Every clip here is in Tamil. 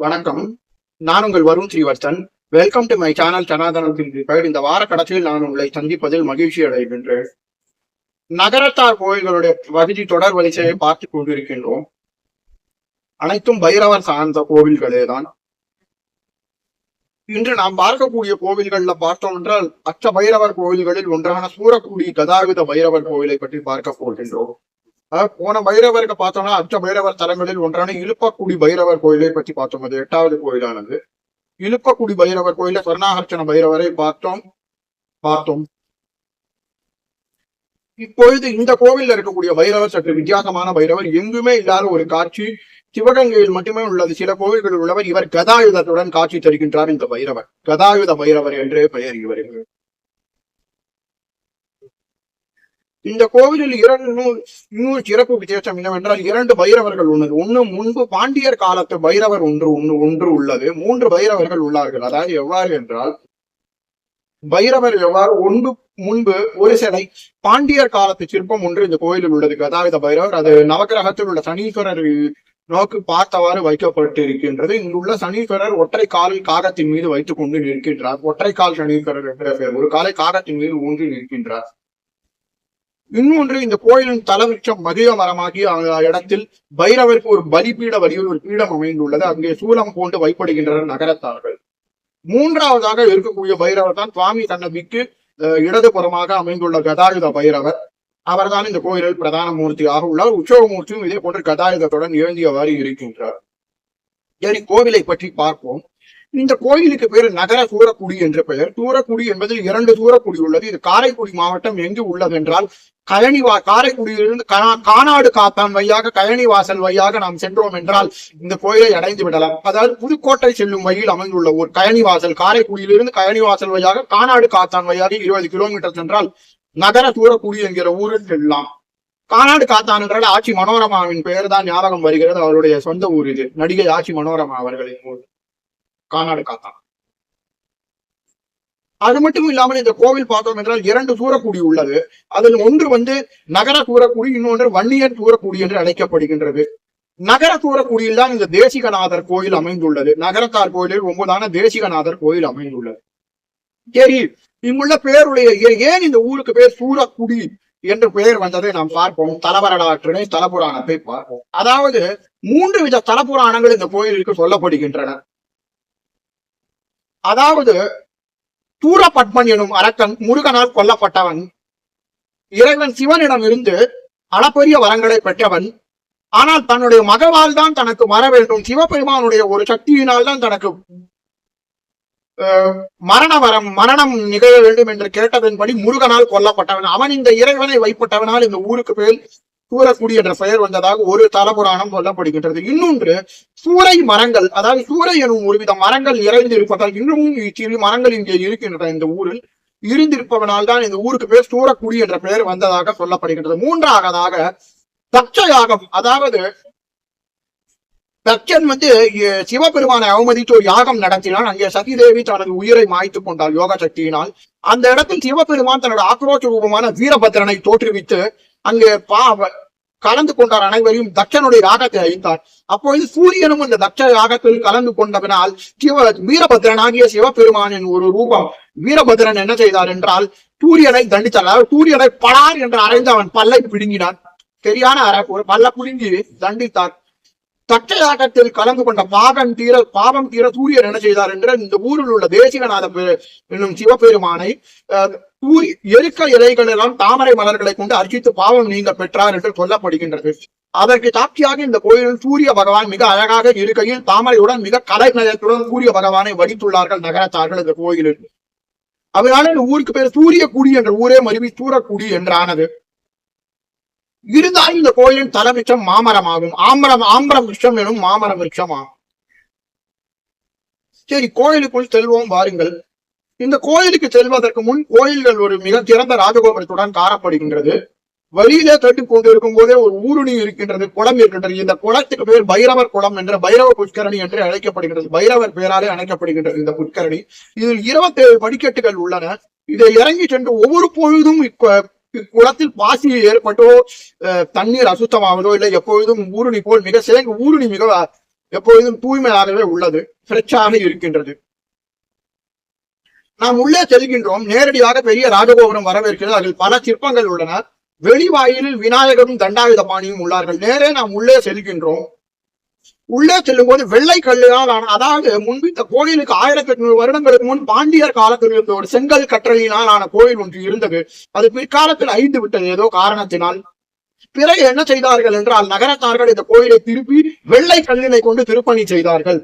வணக்கம். நான் உங்கள் Varun Srivardhan. Welcome to my channel சனாதனத்தின் கைடு. இந்த வார கடைசியில் நான் உங்களை சந்திப்பதில் மகிழ்ச்சி அடைகின்றேன். நகரத்தார் கோயில்களுடைய பகுதி தொடர் வரிசையை பார்த்துக் கொண்டிருக்கின்றோம். அனைத்தும் பைரவர் சார்ந்த கோவில்களே தான். இன்று நாம் பார்க்கக்கூடிய கோவில்கள்ல பார்த்தோம் என்றால் அச்ச பைரவர் கோவில்களில் ஒன்றான சூரக்குடி கதாயுத பைரவர் கோவிலை பற்றி பார்க்க போகின்றோம். போன பைரவருக்கு பார்த்தோம்னா அச்ச பைரவர் தலங்களில் ஒன்றான இழுப்பக்குடி பைரவர் கோயிலை பற்றி பார்த்தோம். அது 8வது கோயிலானது. இழுப்பக்குடி பைரவர் கோயில சொர்ணாகர்ச்சன பைரவரை பார்த்தோம். இப்பொழுது இந்த கோவில்ல இருக்கக்கூடிய பைரவர் சற்று வித்தியாசமான பைரவர். எங்குமே இல்லாத ஒரு காட்சி, சிவகங்கையில் மட்டுமே உள்ளது. சில கோவில்களில் உள்ளவர். இவர் கதாயுதத்துடன் காட்சி தருகின்றார். இந்த பைரவர் கதாயுத பைரவர் என்றே பெயர் இவருக்கு. இந்த கோவிலில் இன்னொரு சிறப்பு விசேஷம் என்னவென்றால் 2 பைரவர்கள் உள்ளது. முன்பு பாண்டியர் காலத்து பைரவர் ஒன்று உள்ளது. 3 பைரவர்கள் உள்ளார்கள். அதாவது எவ்வாறு என்றால் பைரவர் எவ்வாறு முன்பு ஒரு சிலை பாண்டியர் காலத்து சிற்பம் ஒன்று இந்த கோயிலில் உள்ளது. கதாயுத பைரவர். அது நவகிரகத்தில் உள்ள சனீஸ்வரர் நோக்கு பார்த்தவாறு வைக்கப்பட்டு இருக்கின்றது. இங்குள்ள சனீஸ்வரர் ஒற்றை காலில் காகத்தின் மீது வைத்துக் கொண்டு நிற்கின்றார். ஒற்றை கால் சனீஸ்வரர் என்ற பெயர். ஒரு காலை காகத்தின் மீது ஊன்றி நிற்கின்றார். இன்னொன்று, இந்த கோயிலின் தலவிருட்சம் மகிழ மரமாகிய இடத்தில் பைரவருக்கு ஒரு பலிபீட வடிவில் ஒரு பீடம் அமைந்துள்ளது. அங்கே சூலம் கொண்டு வைப்படுகின்றனர் நகரத்தார்கள். 3வதாக இருக்கக்கூடிய பைரவர் தான் சுவாமி சன்னதிக்கு இடதுபுறமாக அமைந்துள்ள கதாயுத பைரவர். அவர்தான் இந்த கோயிலில் பிரதான மூர்த்தியாக உள்ளார். உற்சவ மூர்த்தியும் இதே போன்று கதாயுதத்துடன் எழுந்தியவாறு இருக்கின்றார். சரி, கோவிலை பற்றி பார்ப்போம். இந்த கோயிலுக்கு பேரு நகர சூரக்குடி என்ற பெயர். சூரக்குடி என்பதில் 2 சூரக்குடி உள்ளது. இது காரைக்குடி மாவட்டம் எங்கு உள்ளது என்றால் காரைக்குடியிலிருந்து கானாடு காத்தான் வழியாக கழனி வாசல் வழியாக நாம் சென்றோம் என்றால் இந்த கோயிலை அடைந்து விடலாம். அதாவது புதுக்கோட்டை செல்லும் வழியில் அமைந்துள்ள ஒரு கழனி வாசல். காரைக்குடியிலிருந்து கழனி வாசல் வழியாக கானாடு காத்தான் வழியாக 20 கிலோமீட்டர் சென்றால் நகர சூரக்குடி என்கிற ஊரில் செல்லலாம். கானாடு காத்தான் என்றால் ஆட்சி மனோரமாவின் பெயர் தான் ஞாபகம் வருகிறது. அவருடைய சொந்த ஊர் இது. நடிகை ஆட்சி மனோரமா அவர்களின் ஊர் கானாடு காத்தான். அது மட்டும் இல்லாமல் இந்த கோவில் பார்த்தோம் என்றால் 2 சூரக்குடி உள்ளது. அதில் ஒன்று நகர சூரக்குடி, இன்னொன்று வன்னியர் சூரக்குடி என்று அழைக்கப்படுகின்றது. நகர சூரக்குடியில் தான் இந்த தேசிகநாதர் கோயில் அமைந்துள்ளது. நகரத்தார் கோயிலில் 9ஆன தேசிகநாதர் கோயில் அமைந்துள்ளது. சரி, இங்குள்ள பேருடைய ஏன் இந்த ஊருக்கு பேர் சூரக்குடி என்று பெயர் வந்ததை நாம் பார்ப்போம். தலவரலாற்றினை தலபுராணத்தை பார்ப்போம். அதாவது 3 வித தலபுராணங்கள் இந்த கோயிலுக்கு சொல்லப்படுகின்றன. அதாவது சூரபத்மன் எனும் அரக்கன் முருகனால் கொல்லப்பட்டவன். இறைவன் சிவனிடம் இருந்து அளப்பரிய வரங்களை பெற்றவன். ஆனால் தன்னுடைய மகவால் தான் தனக்கு வர வேண்டும், சிவபெருமானுடைய ஒரு சக்தியினால் தான் தனக்கு மரணம் நிகழ வேண்டும் என்று கேட்டதன்படி முருகனால் கொல்லப்பட்டவன். அவன் இந்த இறைவனை வைப்பட்டவனால் இந்த ஊருக்கு பேர் சூரக்குடி என்ற பெயர் வந்ததாக ஒரு தலபுராணம் சொல்லப்படுகின்றது. இன்னொன்று, சூறை மரங்கள், அதாவது சூறை எனும் ஒருவித மரங்கள் இறைந்து இருப்பதால் இன்னமும் சிறு மரங்கள் இங்கே இருக்கின்றன. இந்த ஊரில் இருந்திருப்பவனால் தான் இந்த ஊருக்கு பேர் சூரக்குடி என்ற பெயர் வந்ததாக சொல்லப்படுகின்றது. 3வதாக தட்ச யாகம். அதாவது தட்சன் சிவபெருமானை அவமதித்து ஒரு யாகம் நடத்தினான். அங்கே சதிதேவி தனது உயிரை மாய்த்து கொண்டாள் யோக சக்தியினால். அந்த இடத்தில் சிவபெருமான் தன்னோட ஆக்ரோஷ ரூபமான வீரபத்ரனை தோற்றுவித்து அங்கே கலந்து கொண்டார். அனைவரையும் தட்சனுடைய யாகத்தை அழித்தார். அப்பொழுது சூரியனும் இந்த தட்ச யாகத்தில் கலந்து கொண்டதனால் வீரபத்ரனாகிய சிவபெருமானின் ஒரு ரூபம் வீரபத்ரன் என்ன செய்தார் என்றால் சூரியனை தண்டித்தார். சூரியனை படார் என்று அறைந்து அவன் பல்லை பிடுங்கினான். சரியான ஒரு பல்ல பிடுங்கி தண்டித்தார். தட்ச யாகத்தில் கலந்து கொண்ட பாவம் தீர சூரியன் என்ன செய்தார் என்று இந்த ஊரில் உள்ள தேசிகநாத என்னும் சிவபெருமானை எருக்க இலைகள் எல்லாம் தாமரை மலர்களை கொண்டு அர்ச்சித்து பாவம் நீங்க பெற்றார் என்று சொல்லப்படுகின்றது. அதற்கு சாட்சியாக இந்த கோயிலில் சூரிய பகவான் மிக அழகாக இருக்கையில் தாமரையுடன் மிக கலைநயத்துடன் சூரிய பகவானை வடித்துள்ளார்கள் நகரத்தார்கள் இந்த கோயிலில். அதனால இந்த ஊருக்கு பேர் சூரியக்குடி என்ற ஊரே மருவி சூரக்குடி என்றானது. இருந்தாலும் இந்த கோயிலின் தலவிருட்சம் மாமரமாகும். ஆம்பரம் விருட்சம் எனும் மாமரம் விருட்சம் ஆகும். சரி, கோயிலுக்குள் செல்வோம் வாருங்கள். இந்த கோயிலுக்கு செல்வதற்கு முன் கோயில்கள் ஒரு மிக சிறந்த ராஜகோபுரத்துடன் காணப்படுகின்றது. வழியிலே தட்டு கொண்டிருக்கும் போதே ஒரு ஊருணி இருக்கின்றது, குளம் இருக்கின்றது. இந்த குளத்துக்கு பேர் பைரவர் குளம் என்ற பைரவ புஷ்கரணி என்று அழைக்கப்படுகின்றது. பைரவர் பெயராலே அழைக்கப்படுகின்றது இந்த புஷ்கரணி. இதில் 27 படிக்கட்டுகள் உள்ளன. இதை இறங்கி சென்று ஒவ்வொரு பொழுதும் குளத்தில் பாசி ஏற்பட்டோ தண்ணீர் அசுத்தமாவதோ இல்லை எப்பொழுதும் ஊருணி போல் மிக சிறந்த ஊருணி மிக எப்பொழுதும் தூய்மையாகவே உள்ளது, ஃப்ரெஷ்ஷாக இருக்கின்றது. நாம் உள்ளே செல்கின்றோம். நேரடியாக பெரிய ராஜகோபுரம் வரவேற்கிறது. அதில் பல சிற்பங்கள் உள்ளன. வெளிவாயிலில் விநாயகரும் தண்டாயுதபாணியும் உள்ளார்கள். நேரே நாம் உள்ளே செல்கின்றோம். உள்ளே செல்லும் போது வெள்ளை கல்லினால் அதாவது முன்பு இந்த கோயிலுக்கு 1800 வருடங்களுக்கு முன் பாண்டியர் காலத்தில் இருந்த ஒரு செங்கல் கற்றலினால் ஆன கோயில் ஒன்று இருந்தது. அது பிற்காலத்தில் அழிந்து விட்டது ஏதோ காரணத்தினால். பிறகு என்ன செய்தார்கள் என்றால், நகரத்தார்கள் இந்த கோயிலை திருப்பி வெள்ளை கல்லினை கொண்டு திருப்பணி செய்தார்கள்.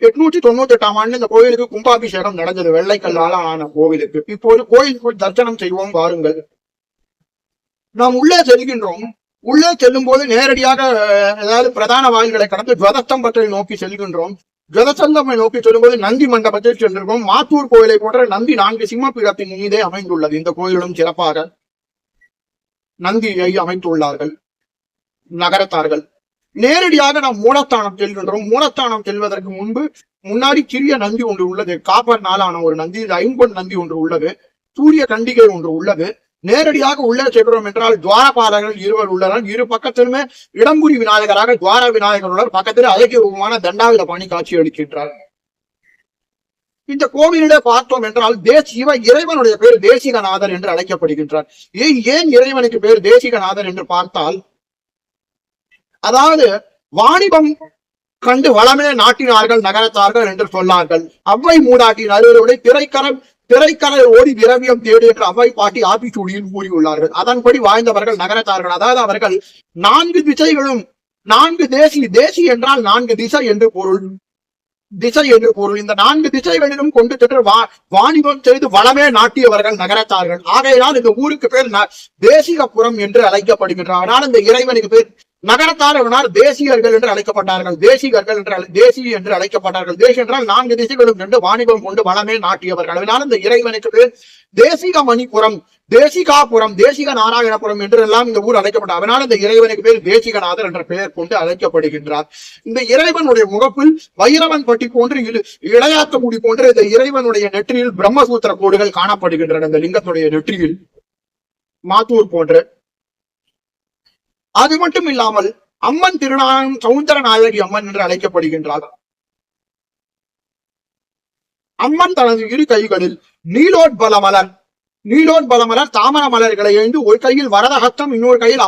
1898ஆம் ஆண்டு இந்த கோயிலுக்கு கும்பாபிஷேகம் நடந்தது. வெள்ளைக்கல்லால் ஆன கோவிலுக்கு. இப்போது கோயிலுக்குள் தரிசனம் செய்வோம் வாருங்கள். நாம் உள்ளே செல்கின்றோம். உள்ளே செல்லும் போது நேரடியாக அதாவது பிரதான வாயில்களை கடந்து துவதஸ்தம்பத்தை நோக்கி செல்கின்றோம். துவதஸ்தம்பை நோக்கி செல்லும்போது நந்தி மண்டபத்தில் சென்றிருக்கோம். மாத்தூர் கோயிலை போன்ற நந்தி 4 சிம்மபீடத்தின் மீதே அமைந்துள்ளது. இந்த கோயிலும் சிறப்பாக நந்தியை அமைத்துள்ளார்கள் நகரத்தார்கள். நேரடியாக நாம் மூலஸ்தானம் செல்கின்றோம். மூலஸ்தானம் செல்வதற்கு முன்னாடி சிறிய நந்தி ஒன்று உள்ளது. காப்பர் நாளான ஒரு நந்தி, ஐம்பொன் நந்தி ஒன்று உள்ளது. சூரிய கண்டிகை ஒன்று உள்ளது. நேரடியாக உள்ளே செல்கிறோம் என்றால் துவாரபாலகர்கள் இருவர் உள்ளனர். இரு பக்கத்திலுமே இடம்புரி விநாயகராக துவார விநாயகர் உள்ளனர். பக்கத்தில் அழகிய ரூபமான தண்டாயுதபாணி காட்சி அளிக்கின்றார். இந்த கோவிலிலே பார்த்தோம் என்றால் இறைவனுடைய பேர் தேசிகநாதர் என்று அழைக்கப்படுகின்றார். ஏன் இறைவனுக்கு பேர் தேசிகநாதர் என்று பார்த்தால், அதாவது வாணிபம் கண்டு வளமே நாட்டினார்கள் நகரத்தார்கள் என்று சொன்னார்கள். அவ்வை மூதாட்டின் அருவருடைய திரைக்கரை ஓடி திரவியம் தேடு என்று அவ்வை பாட்டி ஆத்திச்சூடியில் கூறியுள்ளார்கள். அதன்படி வாழ்ந்தவர்கள் நகரத்தார்கள். அதாவது அவர்கள் 4 திசைகளும் 4 தேசி என்றால் 4 திசை என்று பொருள். இந்த 4 திசைகளிலும் கொண்டு சென்று வாணிபம் செய்து வளமே நாட்டியவர்கள் நகரத்தார்கள். ஆகையினால் இந்த ஊருக்கு பேர் தேசிகபுரம் என்று அழைக்கப்படுகின்றனர். ஆனால் இந்த இறைவனுக்கு பேர் நகரத்தார் தேசியர்கள் என்று அழைக்கப்பட்டார்கள். தேசி என்று அழைக்கப்பட்டார்கள். தேசி என்றால் 4 திசைகளும் சென்று வாணிபம் கொண்டு வளமே நாட்டியவர்கள். அதனால் இந்த இறைவனுக்கு பேர் தேசிக மணிபுரம், தேசிகாபுரம், தேசிக நாராயணபுரம் என்று எல்லாம் இந்த ஊர் அழைக்கப்பட்டார். அதனால் இந்த இறைவனுக்கு பேர் தேசிகநாதர் என்ற பெயர் கொண்டு அழைக்கப்படுகின்றார். இந்த இறைவனுடைய முகப்பில் வைரவன் பட்டி போன்று இளையாத்த முடி போன்று இந்த இறைவனுடைய நெற்றியில் பிரம்மசூத்திர கோடுகள் காணப்படுகின்றன. இந்த லிங்கத்துடைய நெற்றியில் மாத்தூர் போன்று. அது மட்டும் இல்லாமல் அம்மன் திருநாளம் சவுந்தரநாயகி அம்மன் என்று அழைக்கப்படுகின்றார். அம்மன் தனது இரு கைகளில் நீலோத்பல மலர் தாமர மலர்களை எழுந்து ஒரு கையில் வரதஹஸ்தம், இன்னொரு கையில்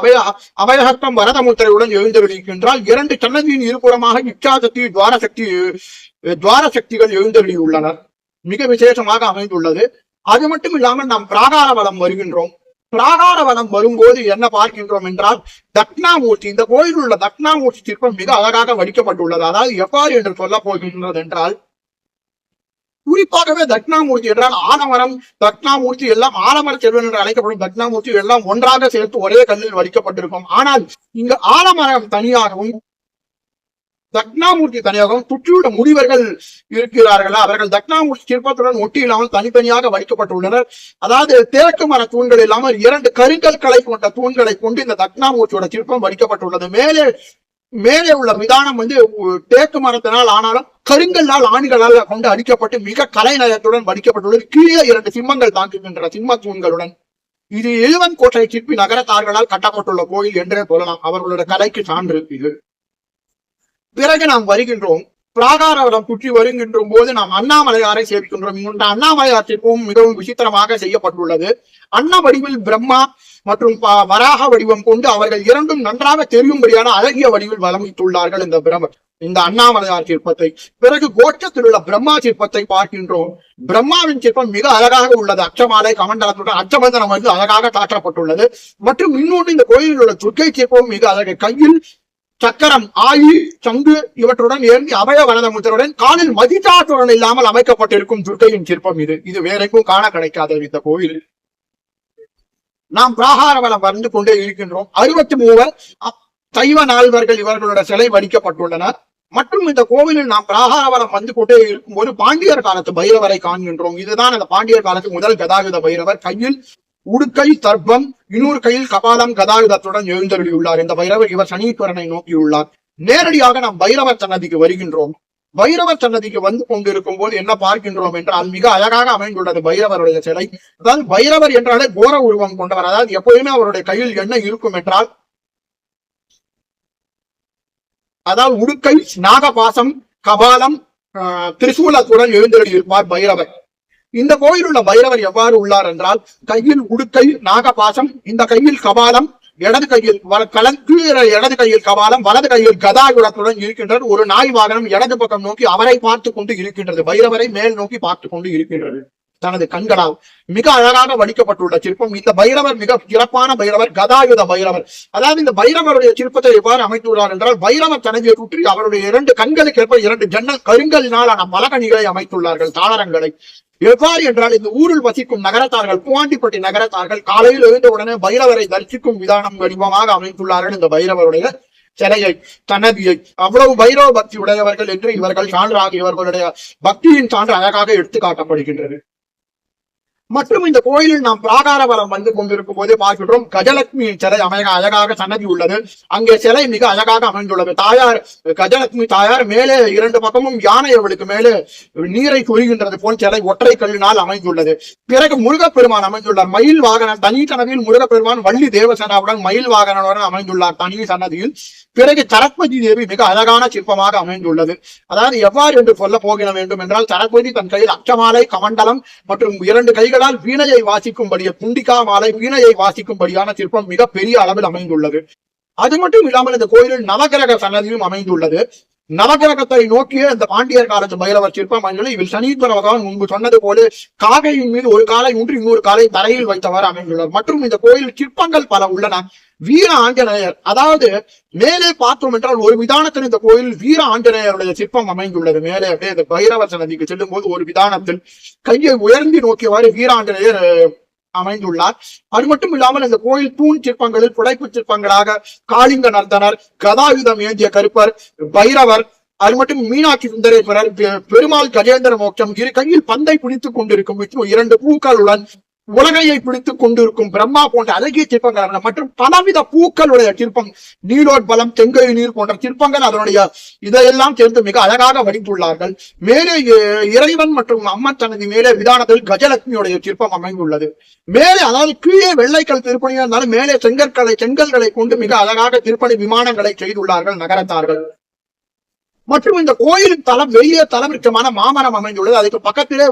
அபயஹஸ்தம் வரதமுத்திரையுடன் எழுந்தருளிக்கின்றால் 2 சன்னதியின் இருபுறமாக இச்சாசக்தி துவார சக்திகள் எழுந்தருளியுள்ளனர். மிக விசேஷமாக அமைந்துள்ளது. அது மட்டும் இல்லாமல் நாம் பிராகார வலம் வருகின்றோம். பிராகார வனம் வரும்போது என்ன பார்க்கின்றோம் என்றால், தட்சிணாமூர்த்தி, இந்த கோயில் உள்ள தட்சிணாமூர்த்தி சிற்பம் மிக அழகாக வடிக்கப்பட்டுள்ளது. அதாவது எவ்வாறு என்று சொல்ல போகின்றது என்றால், குறிப்பாகவே தட்சிணாமூர்த்தி என்றால் ஆலமரம், தட்சிணாமூர்த்தி எல்லாம் ஆலமர செல்வன் என்று அழைக்கப்படும் தட்சிணாமூர்த்தி எல்லாம் ஒன்றாக சேர்த்து ஒரே கல்லில் வடிக்கப்பட்டிருக்கும். ஆனால் இங்கு ஆலமரம் தனியாகவும் தட்சிணாமூர்த்தி தனியாகவும் சுற்றியுள்ள முனிவர்கள் இருக்கிறார்கள். அவர்கள் தட்சிணாமூர்த்தி சிற்பத்துடன் ஒட்டி இல்லாமல் தனித்தனியாக வைக்கப்பட்டுள்ளனர். அதாவது தேக்கு மர தூண்கள் இல்லாமல் 2 கருங்கற்களை கொண்ட தூண்களை கொண்டு இந்த தட்சிணாமூர்த்தியோட சிற்பம் வடிக்கப்பட்டுள்ளது. மேலே உள்ள விதானம் தேக்கு மரத்தினால் ஆனாலும் கருங்கல்லால் ஆணிகளால் கொண்டு அடிக்கப்பட்டு மிக கலைநயத்துடன் வடிக்கப்பட்டுள்ளது. கீழே 2 சிம்மங்கள் தாக்குகின்ற சிம்ம தூண்களுடன். இது இழுவன் கோட்டை சிற்பி நகரத்தார்களால் கட்டப்பட்டுள்ள கோயில் என்றே சொல்லலாம். அவர்களுடைய கலைக்கு சான்று இது. பிறகு நாம் வருகின்றோம். பிராகாரவரம் சுற்றி வருகின்ற போது நாம் அண்ணாமலையாரை சேவிக்கின்றோம். இந்த அண்ணாமலையார் சிற்பமும் மிகவும் விசித்திரமாக செய்யப்பட்டுள்ளது. அன்ன வடிவில் பிரம்மா மற்றும் வராக வடிவம் கொண்டு அவர்கள் 2ம் நன்றாக தெரியும்படியான அழகிய வடிவில் வளமித்துள்ளார்கள் இந்த அண்ணாமலையார் சிற்பத்தை. பிறகு கோட்டத்தில் உள்ள பிரம்மா சிற்பத்தை பார்க்கின்றோம். பிரம்மாவின் சிற்பம் மிக அழகாக உள்ளது. அச்சமாலை கமண்டலத்துடன் அச்சபந்தனம் அழகாக காட்டப்பட்டுள்ளது. மற்றும் இன்னொன்று இந்த கோயிலில் உள்ள துர்க்கை சிற்பமும் மிக அழகு. கையில் சக்கரம், ஆயி, சங்கு இவற்றுடன் ஏந்தி அபய வரதமுத்திரனுடன் காலில் மதிதாட்டுடன் இல்லாமல் அமைக்கப்பட்டிருக்கும் துர்க்கையின் சிற்பம் இது வேற எங்கும் காண கிடைக்காத இந்த கோயில். நாம் பிராகாரவனம் வந்து கொண்டே இருக்கின்றோம். 63 சைவ நால்வர்கள் இவர்களுடைய சிலை வடிக்கப்பட்டுள்ளனர். மற்றும் இந்த கோவிலில் நாம் பிராகாரவனம் வந்து கொண்டே இருக்கும்போது பாண்டியர் காலத்து பைரவரை காண்கின்றோம். இதுதான் அந்த பாண்டியர் காலத்து முதல் கதாயுத பைரவர். கையில் உடுக்கை தர்ப்பம், இன்னொரு கையில் கபாலம் கதாயுதத்துடன் எழுந்தருளியுள்ளார். இந்த பைரவர் இவர் சனீஸ்வரனை நோக்கியுள்ளார். நேரடியாக நாம் பைரவர் சன்னதிக்கு வருகின்றோம். பைரவர் சன்னதிக்கு வந்து கொண்டிருக்கும் போது என்ன பார்க்கின்றோம் என்றால், மிக அழகாக அமைந்துள்ளது பைரவருடைய சிலை. அதாவது பைரவர் என்றாலே கோர உருவம் கொண்டவர். அதாவது எப்போதுமே அவருடைய கையில் என்ன இருக்கும் என்றால் அதாவது உடுக்கை, நாகபாசம், கபாலம், திரிசூலத்துடன் எழுந்தருளியிருப்பார் பைரவர். இந்த கோயில் உள்ள பைரவர் எவ்வாறு உள்ளார் என்றால், கையில் உடுக்கை, நாகபாசம், இந்த கையில் கபாலம், இடது கையில் இடது கையில் கபாலம், வலது கையில் கதாயுடத்துடன் இருக்கின்றது. ஒரு நாய் வாகனம் இடது பக்கம் நோக்கி அவரை பார்த்து கொண்டு இருக்கின்றது. பைரவரை மேல் நோக்கி பார்த்து கொண்டு இருக்கின்றது தனது கண்களால். மிக அழகாக வடிக்கப்பட்டுள்ள சிற்பம். இந்த பைரவர் மிக சிறப்பான பைரவர், கதாயுத பைரவர். அதாவது இந்த பைரவருடைய சிற்பத்தை எவ்வாறு அமைத்துள்ளார் என்றால், பைரவர் தனதை சுற்றி அவருடைய 2 கண்களுக்கு ஏற்ப 2 ஜன்னல் கருங்கலினாலான பலகணிகளை அமைத்துள்ளார்கள், தாளரங்களை. எவ்வாறு என்றால், இந்த ஊரில் வசிக்கும் நகரத்தார்கள், பூவாண்டிப்பட்டி நகரத்தார்கள் காலையில் எழுந்தவுடனே பைரவரை தரிசிக்கும் விதானம் வடிவமாக அமைத்துள்ளார்கள் இந்த பைரவருடைய சிலையை, தனதியை. அவ்வளவு பைரவ பக்தி உடையவர்கள் என்று இவர்கள் சான்றாக, இவர்களுடைய பக்தியின் சான்று அழகாக எடுத்து காட்டப்படுகின்றது. மற்றும் இந்த கோயிலில் நாம் பிராகார வலம் வந்து கொண்டிருக்கும் போதே பார்க்கின்றோம், கஜலட்சுமியின் சிலை அழகாக சன்னதி உள்ளது. அங்கே சிலை மிக அழகாக அமைந்துள்ளது. தாயார், கஜலட்சுமி தாயார் மேலே 2 பக்கமும் யானை அவளுக்கு மேலே நீரை சொரிகின்றது போல் சிலை ஒற்றை கல்லினால் அமைந்துள்ளது. பிறகு முருகப்பெருமான் அமைந்துள்ளார். மயில் வாகனம் தனி சன்னதியில் முருகப்பெருமான் வள்ளி தேவசேனாவுடன் மயில் வாகனத்துடன் அமைந்துள்ளார் தனி சன்னதியில். பிறகு சரஸ்வதி தேவி மிக அழகான சிற்பமாக அமைந்துள்ளது. அதாவது எவ்வாறு என்று சொல்ல போகிற வேண்டும் என்றால், சரஸ்வதி தன் கையில் அச்சமாலை, கமண்டலம் மற்றும் 2 கைகளால் வீணையை வாசிக்கும்படிய குண்டிகா மாலை, வீணையை வாசிக்கும்படியான சிற்பம் மிக பெரிய அளவில் அமைந்துள்ளது. அது மட்டும் இல்லாமல் இந்த கோயிலில் நவகிரக சன்னதியும் அமைந்துள்ளது. நவகிரகத்தை நோக்கிய இந்த பாண்டியர் காலத்து பைரவர் சிற்பம் அமைந்துள்ளது. இதில் சனீஸ்வர பகவான் முன்பு சொன்னது போல காகையின் மீது ஒரு காலை ஊன்றி இன்னொரு காலை தரையில் வைத்தவாறு அமைந்துள்ளார். மற்றும் இந்த கோயில் சிற்பங்கள் பல உள்ளன. வீர ஆஞ்சநேயர், அதாவது மேலே பார்த்தோம் என்றால் ஒரு விதானத்தில் இந்த கோயில் வீர ஆஞ்சநேயருடைய சிற்பம் அமைந்துள்ளது. மேலே அப்படியே இந்த பைரவர் சன்னதிக்கு செல்லும் போது ஒரு விதானத்தில் கையை உயர்ந்து நோக்கியவாறு வீராஞ்சநேயர் அமைந்துள்ளார். அது மட்டும் இல்லாமல் இந்த கோயில் தூண் சிற்பங்களில் புடைப்பு சிற்பங்களாக காளிங்க நர்த்தனர், கதாயுதம் ஏந்திய கருப்பர், பைரவர், அது மட்டும் மீனாட்சி சுந்தரேஸ்வரர், பெருமாள் கஜேந்திர மோட்சம், 2 கையில் பந்தை பிடித்துக் கொண்டிருக்கும் விஷ்ணு, 2 பூக்களுடன் உலகையை பிடித்துக் கொண்டிருக்கும் பிரம்மா போன்ற அழகிய சிற்பங்கள் மற்றும் பலவித பூக்களுடைய சிற்பம், நீலோட்பலம், செங்கை நீர் போன்ற சிற்பங்கள் அதனுடைய இதையெல்லாம் சேர்ந்து மிக அழகாக வடித்துள்ளார்கள். மேலே இறைவன் மற்றும் அம்மன் சன்னதி மேலே விதானத்தில் கஜலட்சுமியுடைய சிற்பம் அமைந்துள்ளது. மேலே, அதாவது கீழே வெள்ளைக்கல் திருப்பணியா இருந்தாலும் மேலே செங்கல்களை கொண்டு மிக அழகாக திருப்பணி விமானங்களை செய்துள்ளார்கள் நகரத்தார்கள். மற்றும் இந்த கோயிலின் தலம் வெளியே தலவிருட்சமான மாமரம் அமைந்துள்ளது. அதுக்கு பக்கத்திலே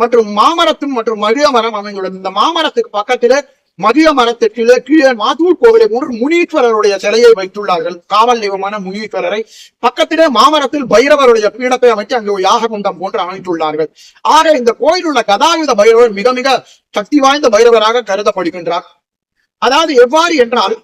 மற்றும் மாமரத்தும் மற்றும் மகிழ மரம் அமைந்துள்ளது. இந்த மாமரத்துக்கு பக்கத்திலே மகிழ மரத்திற்கு கீழே மாதூர் கோவிலை போன்று முனீஸ்வரருடைய சிலையை வைத்துள்ளார்கள், காவல் தெய்வமான முனீஸ்வரரை. பக்கத்திலே மாமரத்தில் பைரவருடைய பீடத்தை அமைத்து அங்கு யாககுண்டம் போன்று அமைத்துள்ளார்கள். ஆக இந்த கோயில் உள்ள கதாயுத பைரவர் மிக மிக சக்தி வாய்ந்த பைரவராக கருதப்படுகின்றார். அதாவது எவ்வாறு என்றால்,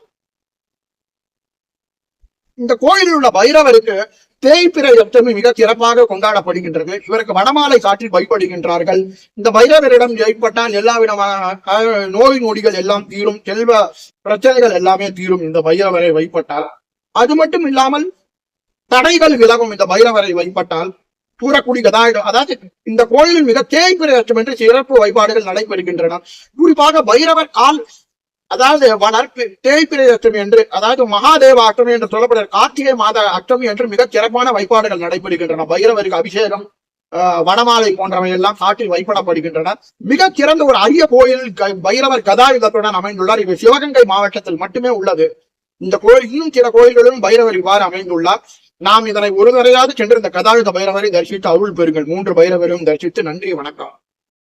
இந்த கோயிலில் உள்ள பைரவருக்கு தேய்பிறை அஷ்டமி மிக சிறப்பாக கொண்டாடப்படுகின்றது. இவருக்கு வடமாலை சாற்றி வழிபடுகின்றார்கள். இந்த பைரவரிடம் ஏற்பட்டால் எல்லா விதமான நோய் நொடிகள் எல்லாம் தீரும், செல்வ பிரச்சனைகள் எல்லாமே தீரும் இந்த பைரவரை வழிபட்டால். அது மட்டும் இல்லாமல் தடைகள் விலகும் இந்த பைரவரை வழிபட்டால். தூரக்குடி கதாயுதம், அதாவது இந்த கோயிலில் மிக தேய்பிறை அஷ்டம் என்று சிறப்பு வழிபாடுகள் நடைபெறுகின்றன. குறிப்பாக பைரவர் கால், அதாவது வளர்ப்பு தேய்பிறை அஷ்டமி என்று, அதாவது மகாதேவ அஷ்டமி என்று சொல்லப்படுற கார்த்திகை மாத அஷ்டமி என்று மிக சிறப்பான வழிபாடுகள் நடைபெறுகின்றன. பைரவருக்கு அபிஷேகம், வடமாலை போன்றவை எல்லாம் காட்டில் வைப்படப்படுகின்றன. மிக சிறந்த ஒரு அரிய கோயில் பைரவர் கதாயுதத்துடன் அமைந்துள்ளார். இது சிவகங்கை மாவட்டத்தில் மட்டுமே உள்ளது. இந்த கோயில் இன்னும் சில கோயில்களிலும் பைரவர் இவ்வாறு அமைந்துள்ளார். நாம் இதனை ஒரு தரையாவது சென்று இந்த கதாயுத பைரவரை தரிசித்து அருள் பெறுங்கள். 3 பைரவரையும் தரிசித்து நன்றி, வணக்கம்.